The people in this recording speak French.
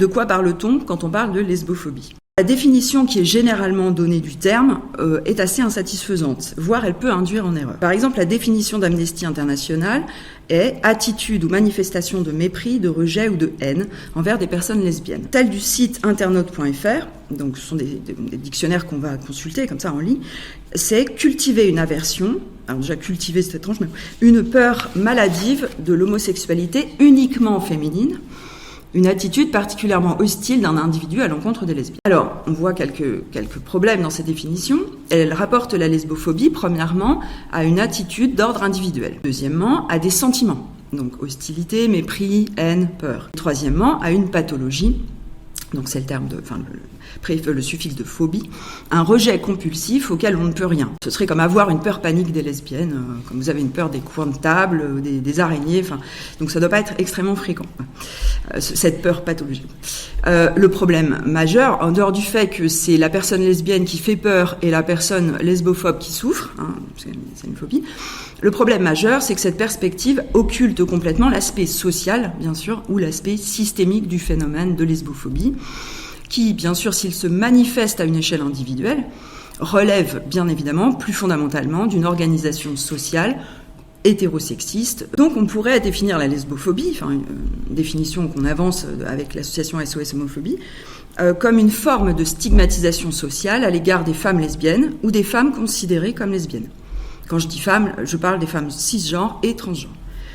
De quoi parle-t-on quand on parle de lesbophobie ? La définition qui est généralement donnée du terme est assez insatisfaisante, voire elle peut induire en erreur. Par exemple, la définition d'Amnesty International est « attitude ou manifestation de mépris, de rejet ou de haine envers des personnes lesbiennes ». Celle du site internaute.fr, donc ce sont des dictionnaires qu'on va consulter comme ça en ligne, c'est « cultiver une aversion », alors déjà cultiver c'est étrange, mais une peur maladive de l'homosexualité uniquement féminine, une attitude particulièrement hostile d'un individu à l'encontre des lesbiennes. Alors, on voit quelques problèmes dans ces définitions. Elle rapporte la lesbophobie, premièrement, à une attitude d'ordre individuel. Deuxièmement, à des sentiments, donc hostilité, mépris, haine, peur. Troisièmement, à une pathologie, donc c'est le suffixe de phobie, un rejet compulsif auquel on ne peut rien. Ce serait comme avoir une peur panique des lesbiennes, comme vous avez une peur des coins de table, des araignées, donc ça ne doit pas être extrêmement fréquent, cette peur pathologique. Le problème majeur, en dehors du fait que c'est la personne lesbienne qui fait peur et la personne lesbophobe qui souffre, c'est une phobie, le problème majeur, c'est que cette perspective occulte complètement l'aspect social, bien sûr, ou l'aspect systémique du phénomène de lesbophobie, qui, bien sûr, s'il se manifeste à une échelle individuelle, relève, bien évidemment, plus fondamentalement, d'une organisation sociale hétérosexiste. Donc on pourrait définir la lesbophobie, une définition qu'on avance avec l'association SOS Homophobie, comme une forme de stigmatisation sociale à l'égard des femmes lesbiennes ou des femmes considérées comme lesbiennes. Quand je dis femmes, je parle des femmes cisgenres et transgenres.